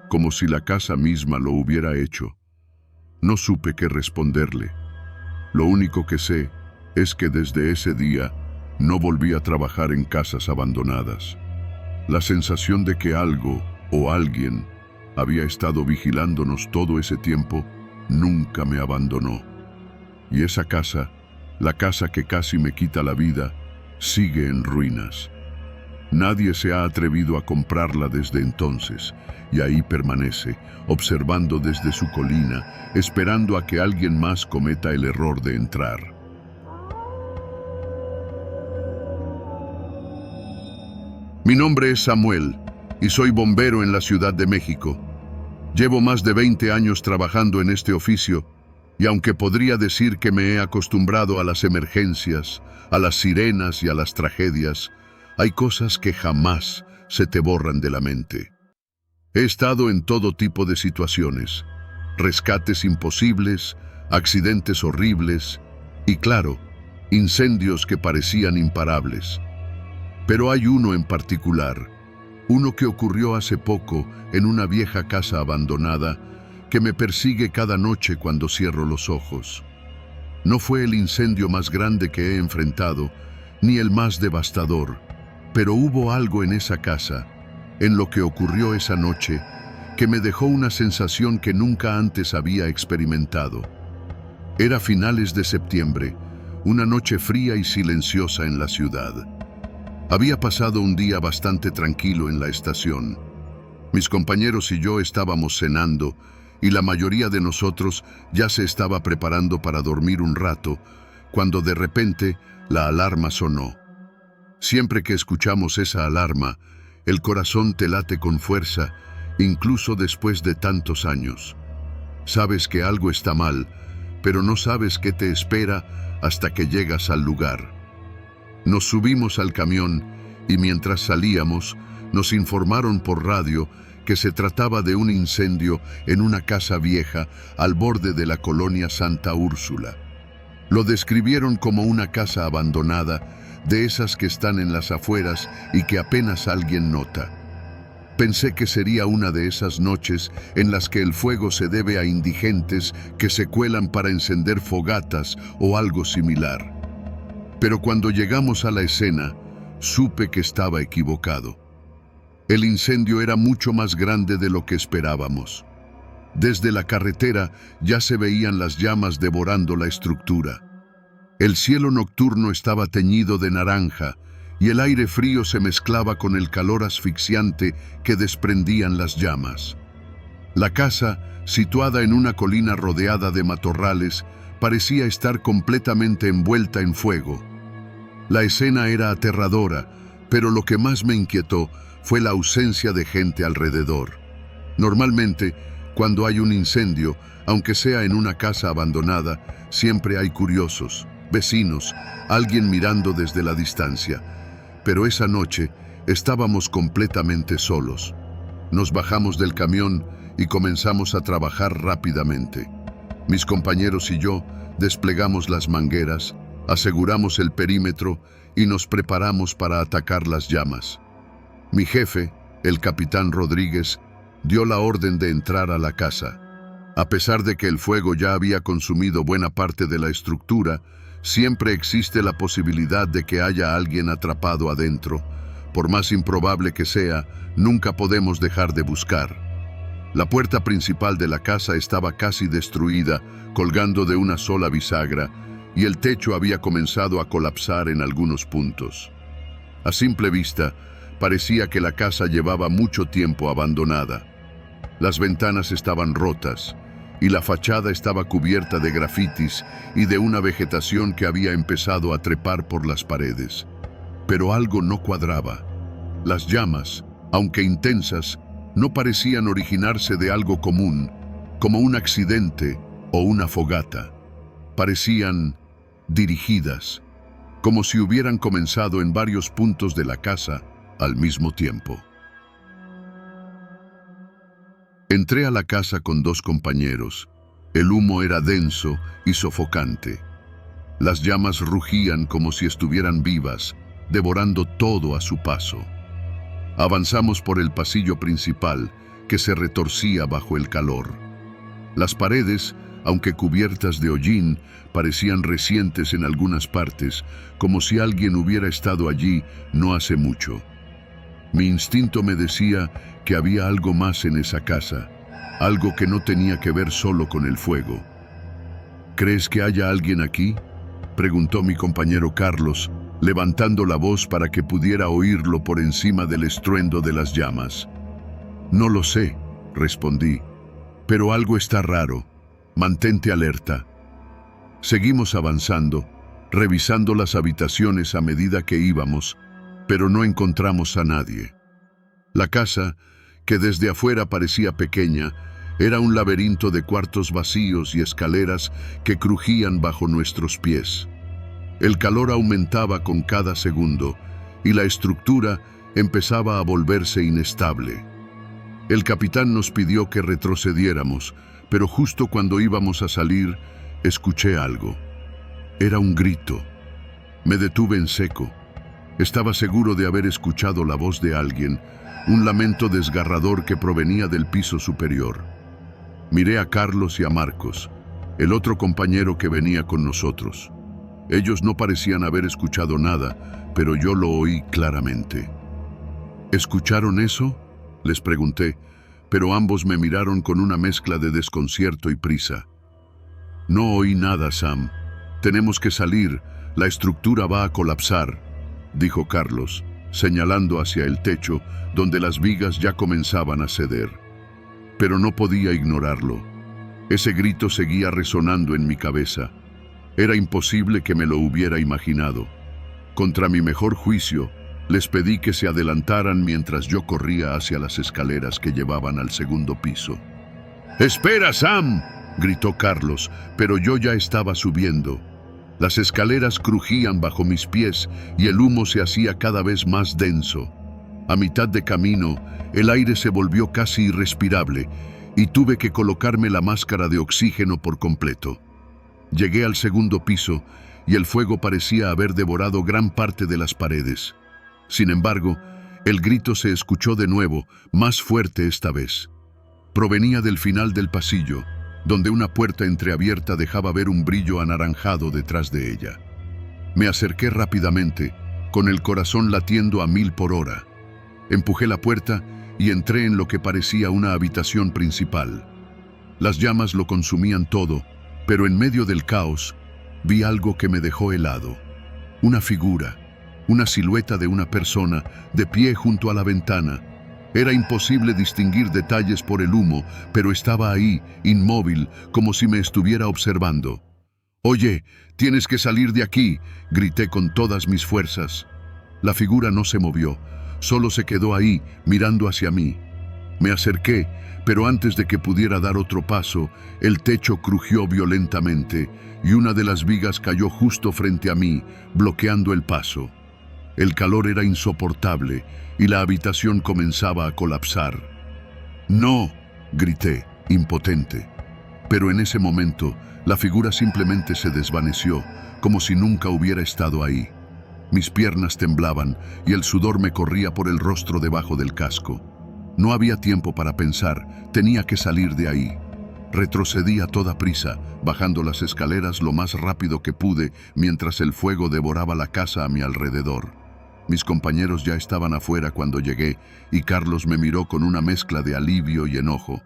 Speaker 1: como si la casa misma lo hubiera hecho. No supe qué responderle. Lo único que sé es que desde ese día no volví a trabajar en casas abandonadas. La sensación de que algo o alguien había estado vigilándonos todo ese tiempo nunca me abandonó. Y esa casa, la casa que casi me quita la vida, sigue en ruinas. Nadie se ha atrevido a comprarla desde entonces, y ahí permanece, observando desde su colina, esperando a que alguien más cometa el error de entrar. Mi nombre es Samuel, y soy bombero en la Ciudad de México. Llevo más de 20 años trabajando en este oficio, y aunque podría decir que me he acostumbrado a las emergencias, a las sirenas y a las tragedias, hay cosas que jamás se te borran de la mente. He estado en todo tipo de situaciones, rescates imposibles, accidentes horribles y, claro, incendios que parecían imparables. Pero hay uno en particular, uno que ocurrió hace poco en una vieja casa abandonada que me persigue cada noche cuando cierro los ojos. No fue el incendio más grande que he enfrentado, ni el más devastador, pero hubo algo en esa casa, en lo que ocurrió esa noche, que me dejó una sensación que nunca antes había experimentado. Era finales de septiembre, una noche fría y silenciosa en la ciudad. Había pasado un día bastante tranquilo en la estación. Mis compañeros y yo estábamos cenando, y la mayoría de nosotros ya se estaba preparando para dormir un rato, cuando de repente la alarma sonó. Siempre que escuchamos esa alarma, el corazón te late con fuerza, incluso después de tantos años. Sabes que algo está mal, pero no sabes qué te espera hasta que llegas al lugar. Nos subimos al camión y mientras salíamos, nos informaron por radio que se trataba de un incendio en una casa vieja al borde de la colonia Santa Úrsula. Lo describieron como una casa abandonada, de esas que están en las afueras y que apenas alguien nota. Pensé que sería una de esas noches en las que el fuego se debe a indigentes que se cuelan para encender fogatas o algo similar. Pero cuando llegamos a la escena, supe que estaba equivocado. El incendio era mucho más grande de lo que esperábamos. Desde la carretera ya se veían las llamas devorando la estructura. El cielo nocturno estaba teñido de naranja y el aire frío se mezclaba con el calor asfixiante que desprendían las llamas. La casa, situada en una colina rodeada de matorrales, parecía estar completamente envuelta en fuego. La escena era aterradora, pero lo que más me inquietó fue la ausencia de gente alrededor. Normalmente, cuando hay un incendio, aunque sea en una casa abandonada, siempre hay curiosos, vecinos, alguien mirando desde la distancia. Pero esa noche estábamos completamente solos. Nos bajamos del camión y comenzamos a trabajar rápidamente. Mis compañeros y yo desplegamos las mangueras, aseguramos el perímetro y nos preparamos para atacar las llamas. Mi jefe, el capitán Rodríguez, dio la orden de entrar a la casa. A pesar de que el fuego ya había consumido buena parte de la estructura, siempre existe la posibilidad de que haya alguien atrapado adentro. Por más improbable que sea, nunca podemos dejar de buscar. La puerta principal de la casa estaba casi destruida, colgando de una sola bisagra, y el techo había comenzado a colapsar en algunos puntos. A simple vista, parecía que la casa llevaba mucho tiempo abandonada. Las ventanas estaban rotas y la fachada estaba cubierta de grafitis y de una vegetación que había empezado a trepar por las paredes. Pero algo no cuadraba. Las llamas, aunque intensas, no parecían originarse de algo común, como un accidente o una fogata. Parecían dirigidas, como si hubieran comenzado en varios puntos de la casa al mismo tiempo. Entré a la casa con 2 compañeros. El humo era denso y sofocante. Las llamas rugían como si estuvieran vivas, devorando todo a su paso. Avanzamos por el pasillo principal, que se retorcía bajo el calor. Las paredes, aunque cubiertas de hollín, parecían recientes en algunas partes, como si alguien hubiera estado allí no hace mucho. Mi instinto me decía que había algo más en esa casa, algo que no tenía que ver solo con el fuego. ¿Crees que haya alguien aquí?, preguntó mi compañero Carlos, levantando la voz para que pudiera oírlo por encima del estruendo de las llamas. No lo sé, respondí, pero algo está raro. Mantente alerta. Seguimos avanzando, revisando las habitaciones a medida que íbamos, pero no encontramos a nadie. La casa, que desde afuera parecía pequeña, era un laberinto de cuartos vacíos y escaleras que crujían bajo nuestros pies. El calor aumentaba con cada segundo y la estructura empezaba a volverse inestable. El capitán nos pidió que retrocediéramos, pero justo cuando íbamos a salir, escuché algo. Era un grito. Me detuve en seco. Estaba seguro de haber escuchado la voz de alguien, un lamento desgarrador que provenía del piso superior. Miré a Carlos y a Marcos, el otro compañero que venía con nosotros. Ellos no parecían haber escuchado nada, pero yo lo oí claramente. ¿Escucharon eso?, les pregunté, pero ambos me miraron con una mezcla de desconcierto y prisa. No oí nada, Sam. Tenemos que salir, la estructura va a colapsar, dijo Carlos, señalando hacia el techo, donde las vigas ya comenzaban a ceder. Pero no podía ignorarlo. Ese grito seguía resonando en mi cabeza. Era imposible que me lo hubiera imaginado. Contra mi mejor juicio, les pedí que se adelantaran mientras yo corría hacia las escaleras que llevaban al segundo piso. «¡Espera, Sam!», gritó Carlos, pero yo ya estaba subiendo. Las escaleras crujían bajo mis pies y el humo se hacía cada vez más denso. A mitad de camino, el aire se volvió casi irrespirable y tuve que colocarme la máscara de oxígeno por completo. Llegué al segundo piso y el fuego parecía haber devorado gran parte de las paredes. Sin embargo, el grito se escuchó de nuevo, más fuerte esta vez. Provenía del final del pasillo, donde una puerta entreabierta dejaba ver un brillo anaranjado detrás de ella. Me acerqué rápidamente, con el corazón latiendo a 1000 por hora. Empujé la puerta y entré en lo que parecía una habitación principal. Las llamas lo consumían todo, pero en medio del caos vi algo que me dejó helado. Una figura, una silueta de una persona de pie junto a la ventana. Era imposible distinguir detalles por el humo, pero estaba ahí, inmóvil, como si me estuviera observando. «Oye, tienes que salir de aquí», grité con todas mis fuerzas. La figura no se movió, solo se quedó ahí, mirando hacia mí. Me acerqué, pero antes de que pudiera dar otro paso, el techo crujió violentamente y una de las vigas cayó justo frente a mí, bloqueando el paso. El calor era insoportable y la habitación comenzaba a colapsar. «¡No!», grité, impotente. Pero en ese momento, la figura simplemente se desvaneció, como si nunca hubiera estado ahí. Mis piernas temblaban y el sudor me corría por el rostro debajo del casco. No había tiempo para pensar, tenía que salir de ahí. Retrocedí a toda prisa, bajando las escaleras lo más rápido que pude mientras el fuego devoraba la casa a mi alrededor. Mis compañeros ya estaban afuera cuando llegué y Carlos me miró con una mezcla de alivio y enojo.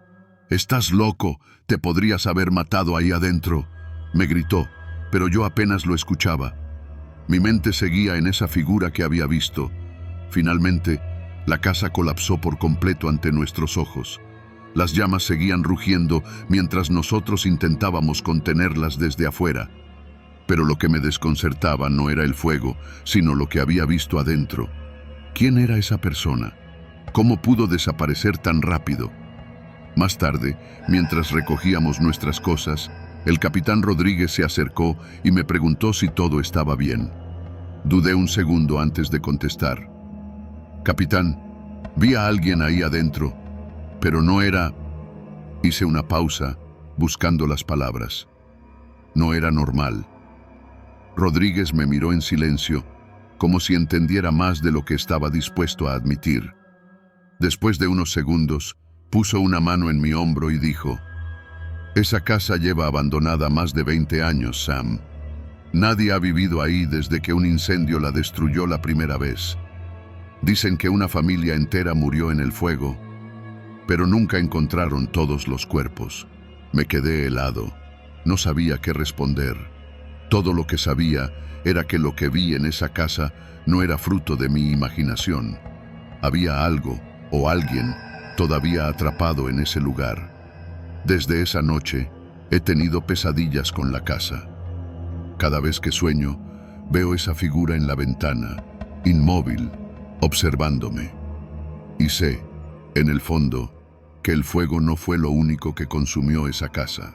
Speaker 1: «¡Estás loco! ¡Te podrías haber matado ahí adentro!», me gritó, pero yo apenas lo escuchaba. Mi mente seguía en esa figura que había visto. Finalmente, la casa colapsó por completo ante nuestros ojos. Las llamas seguían rugiendo mientras nosotros intentábamos contenerlas desde afuera. Pero lo que me desconcertaba no era el fuego, sino lo que había visto adentro. ¿Quién era esa persona? ¿Cómo pudo desaparecer tan rápido? Más tarde, mientras recogíamos nuestras cosas, el capitán Rodríguez se acercó y me preguntó si todo estaba bien. Dudé un segundo antes de contestar. «Capitán, vi a alguien ahí adentro, pero no era...». Hice una pausa, buscando las palabras. No era normal. Rodríguez me miró en silencio, como si entendiera más de lo que estaba dispuesto a admitir. Después de unos segundos, puso una mano en mi hombro y dijo: «Esa casa lleva abandonada más de 20 años, Sam. Nadie ha vivido ahí desde que un incendio la destruyó la primera vez. Dicen que una familia entera murió en el fuego, pero nunca encontraron todos los cuerpos». Me quedé helado. No sabía qué responder. Todo lo que sabía era que lo que vi en esa casa no era fruto de mi imaginación. Había algo o alguien todavía atrapado en ese lugar. Desde esa noche he tenido pesadillas con la casa. Cada vez que sueño, veo esa figura en la ventana, inmóvil, observándome. Y sé, en el fondo, que el fuego no fue lo único que consumió esa casa.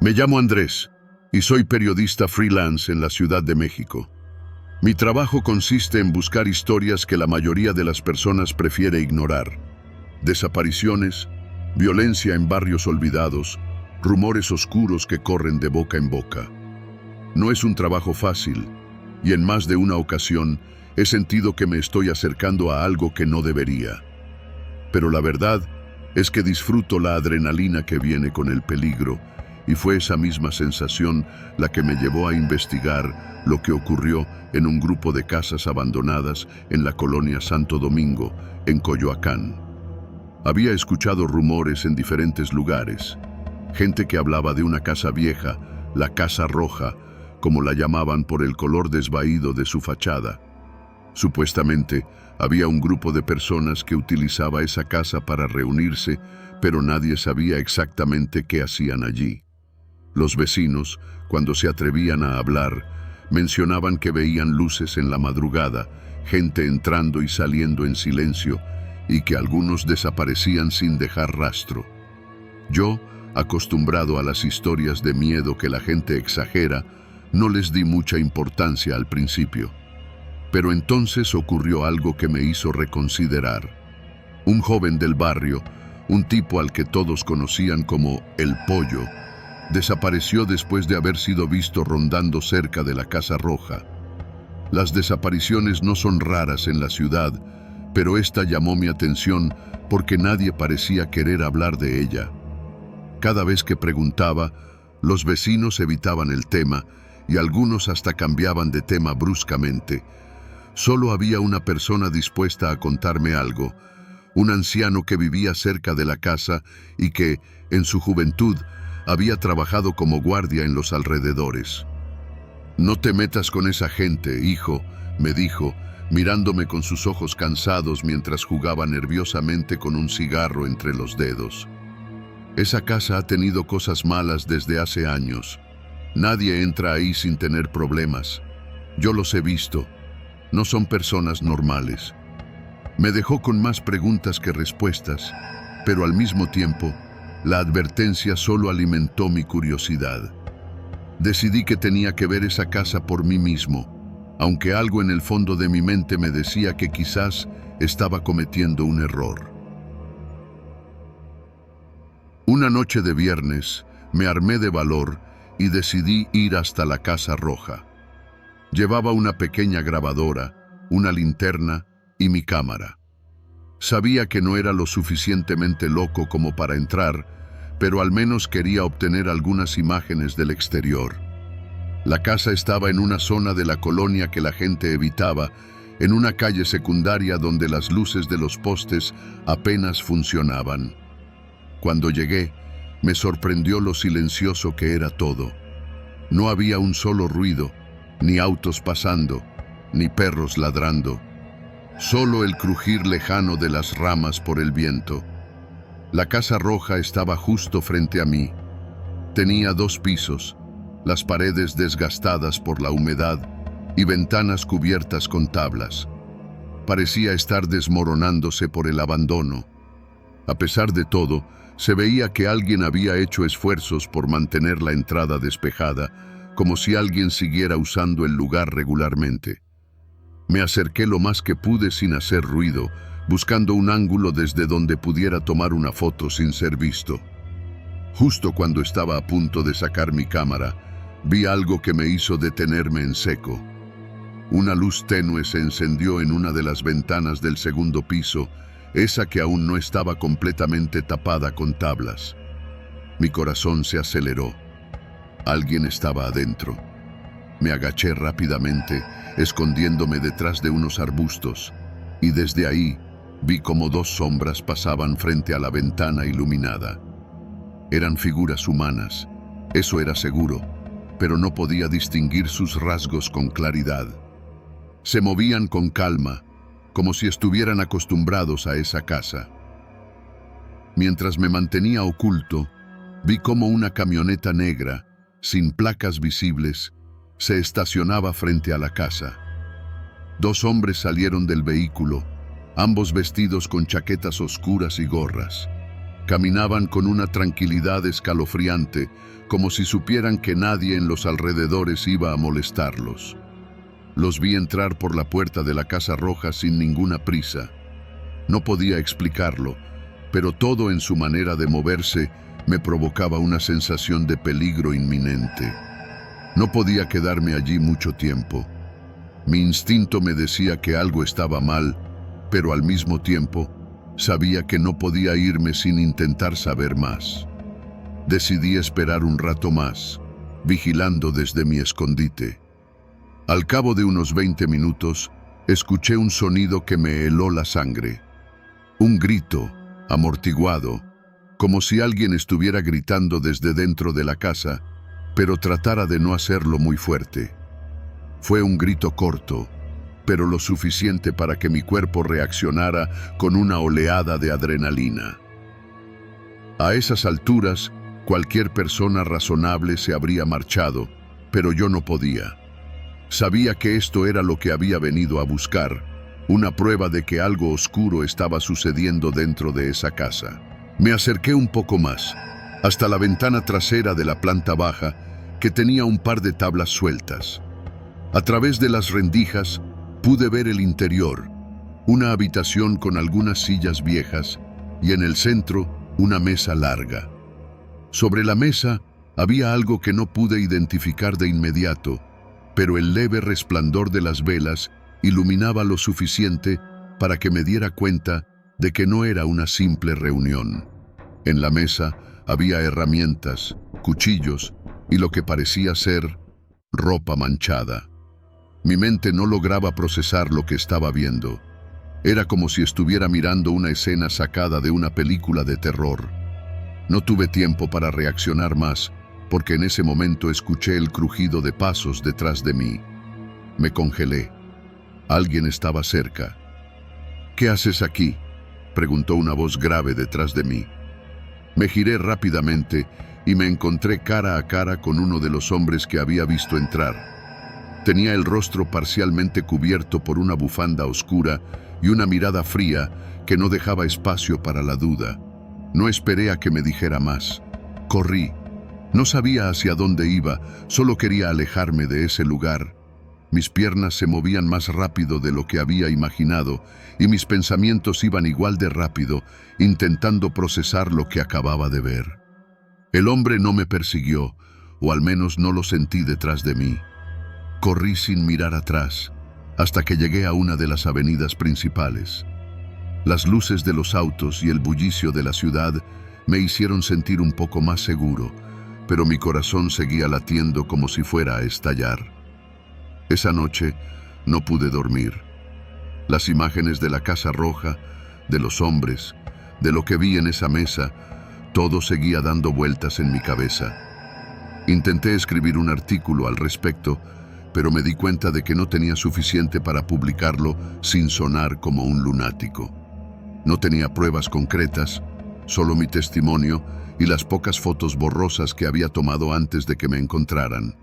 Speaker 1: Me llamo Andrés y soy periodista freelance en la Ciudad de México. Mi trabajo consiste en buscar historias que la mayoría de las personas prefiere ignorar. Desapariciones, violencia en barrios olvidados, rumores oscuros que corren de boca en boca. No es un trabajo fácil, y en más de una ocasión he sentido que me estoy acercando a algo que no debería. Pero la verdad es que disfruto la adrenalina que viene con el peligro, y fue esa misma sensación la que me llevó a investigar lo que ocurrió en un grupo de casas abandonadas en la colonia Santo Domingo, en Coyoacán. Había escuchado rumores en diferentes lugares, gente que hablaba de una casa vieja, la Casa Roja, como la llamaban por el color desvaído de su fachada. Supuestamente, había un grupo de personas que utilizaba esa casa para reunirse, pero nadie sabía exactamente qué hacían allí. Los vecinos, cuando se atrevían a hablar, mencionaban que veían luces en la madrugada, gente entrando y saliendo en silencio, y que algunos desaparecían sin dejar rastro. Yo acostumbrado a las historias de miedo que la gente exagera, no les di mucha importancia al principio. Pero entonces ocurrió algo que me hizo reconsiderar. Un joven del barrio, un tipo al que todos conocían como El Pollo, desapareció después de haber sido visto rondando cerca de la Casa Roja. Las desapariciones no son raras en la ciudad, pero esta llamó mi atención porque nadie parecía querer hablar de ella. Cada vez que preguntaba, los vecinos evitaban el tema y algunos hasta cambiaban de tema bruscamente. Solo había una persona dispuesta a contarme algo, un anciano que vivía cerca de la casa y que, en su juventud, había trabajado como guardia en los alrededores. «No te metas con esa gente, hijo», me dijo, mirándome con sus ojos cansados mientras jugaba nerviosamente con un cigarro entre los dedos. «Esa casa ha tenido cosas malas desde hace años. Nadie entra ahí sin tener problemas. Yo los he visto. No son personas normales». Me dejó con más preguntas que respuestas, pero al mismo tiempo, la advertencia solo alimentó mi curiosidad. Decidí que tenía que ver esa casa por mí mismo, aunque algo en el fondo de mi mente me decía que quizás estaba cometiendo un error. Una noche de viernes, me armé de valor y decidí ir hasta la Casa Roja. Llevaba una pequeña grabadora, una linterna y mi cámara. Sabía que no era lo suficientemente loco como para entrar, pero al menos quería obtener algunas imágenes del exterior. La casa estaba en una zona de la colonia que la gente evitaba, en una calle secundaria donde las luces de los postes apenas funcionaban. Cuando llegué, me sorprendió lo silencioso que era todo. No había un solo ruido, ni autos pasando, ni perros ladrando. Solo el crujir lejano de las ramas por el viento. La Casa Roja estaba justo frente a mí. Tenía 2 pisos, las paredes desgastadas por la humedad y ventanas cubiertas con tablas. Parecía estar desmoronándose por el abandono. A pesar de todo, se veía que alguien había hecho esfuerzos por mantener la entrada despejada, como si alguien siguiera usando el lugar regularmente. Me acerqué lo más que pude sin hacer ruido, buscando un ángulo desde donde pudiera tomar una foto sin ser visto. Justo cuando estaba a punto de sacar mi cámara, vi algo que me hizo detenerme en seco. Una luz tenue se encendió en una de las ventanas del segundo piso, esa que aún no estaba completamente tapada con tablas. Mi corazón se aceleró. Alguien estaba adentro. Me agaché rápidamente, escondiéndome detrás de unos arbustos, y desde ahí vi como 2 sombras pasaban frente a la ventana iluminada. Eran figuras humanas, eso era seguro, pero no podía distinguir sus rasgos con claridad. Se movían con calma, como si estuvieran acostumbrados a esa casa. Mientras me mantenía oculto, vi cómo una camioneta negra, sin placas visibles, se estacionaba frente a la casa. 2 hombres salieron del vehículo, ambos vestidos con chaquetas oscuras y gorras. Caminaban con una tranquilidad escalofriante, como si supieran que nadie en los alrededores iba a molestarlos. Los vi entrar por la puerta de la Casa Roja sin ninguna prisa. No podía explicarlo, pero todo en su manera de moverse me provocaba una sensación de peligro inminente. No podía quedarme allí mucho tiempo. Mi instinto me decía que algo estaba mal, pero al mismo tiempo sabía que no podía irme sin intentar saber más. Decidí esperar un rato más, vigilando desde mi escondite. Al cabo de unos 20 minutos, escuché un sonido que me heló la sangre. Un grito, amortiguado, como si alguien estuviera gritando desde dentro de la casa, pero tratara de no hacerlo muy fuerte. Fue un grito corto, pero lo suficiente para que mi cuerpo reaccionara con una oleada de adrenalina. A esas alturas, cualquier persona razonable se habría marchado, pero yo no podía. Sabía que esto era lo que había venido a buscar, una prueba de que algo oscuro estaba sucediendo dentro de esa casa. Me acerqué un poco más, hasta la ventana trasera de la planta baja, que tenía un par de tablas sueltas. A través de las rendijas pude ver el interior, una habitación con algunas sillas viejas y en el centro una mesa larga. Sobre la mesa había algo que no pude identificar de inmediato, pero el leve resplandor de las velas iluminaba lo suficiente para que me diera cuenta de que no era una simple reunión. En la mesa había herramientas, cuchillos y lo que parecía ser ropa manchada. Mi mente no lograba procesar lo que estaba viendo. Era como si estuviera mirando una escena sacada de una película de terror. No tuve tiempo para reaccionar más, porque en ese momento escuché el crujido de pasos detrás de mí. Me congelé. Alguien estaba cerca. «¿Qué haces aquí?», preguntó una voz grave detrás de mí. Me giré rápidamente y me encontré cara a cara con uno de los hombres que había visto entrar. Tenía el rostro parcialmente cubierto por una bufanda oscura y una mirada fría que no dejaba espacio para la duda. No esperé a que me dijera más. Corrí. No sabía hacia dónde iba, solo quería alejarme de ese lugar. Mis piernas se movían más rápido de lo que había imaginado y mis pensamientos iban igual de rápido, intentando procesar lo que acababa de ver. El hombre no me persiguió, o al menos no lo sentí detrás de mí. Corrí sin mirar atrás, hasta que llegué a una de las avenidas principales. Las luces de los autos y el bullicio de la ciudad me hicieron sentir un poco más seguro, pero mi corazón seguía latiendo como si fuera a estallar. Esa noche no pude dormir. Las imágenes de la Casa Roja, de los hombres, de lo que vi en esa mesa, todo seguía dando vueltas en mi cabeza. Intenté escribir un artículo al respecto, pero me di cuenta de que no tenía suficiente para publicarlo sin sonar como un lunático. No tenía pruebas concretas, solo mi testimonio y las pocas fotos borrosas que había tomado antes de que me encontraran.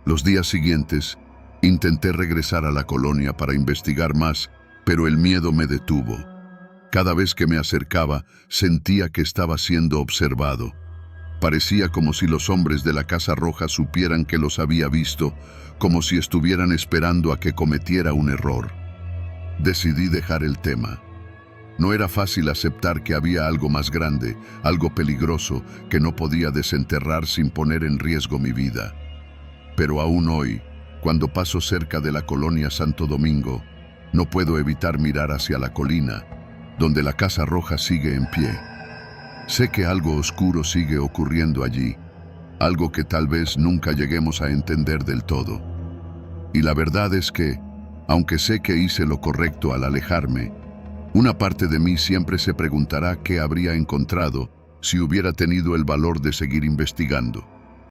Speaker 1: Los días siguientes, intenté regresar a la colonia para investigar más, pero el miedo me detuvo. Cada vez que me acercaba, sentía que estaba siendo observado. Parecía como si los hombres de la Casa Roja supieran que los había visto, como si estuvieran esperando a que cometiera un error. Decidí dejar el tema. No era fácil aceptar que había algo más grande, algo peligroso, que no podía desenterrar sin poner en riesgo mi vida. Pero aún hoy, cuando paso cerca de la colonia Santo Domingo, no puedo evitar mirar hacia la colina, donde la Casa Roja sigue en pie. Sé que algo oscuro sigue ocurriendo allí, algo que tal vez nunca lleguemos a entender del todo. Y la verdad es que, aunque sé que hice lo correcto al alejarme, una parte de mí siempre se preguntará qué habría encontrado si hubiera tenido el valor de seguir investigando.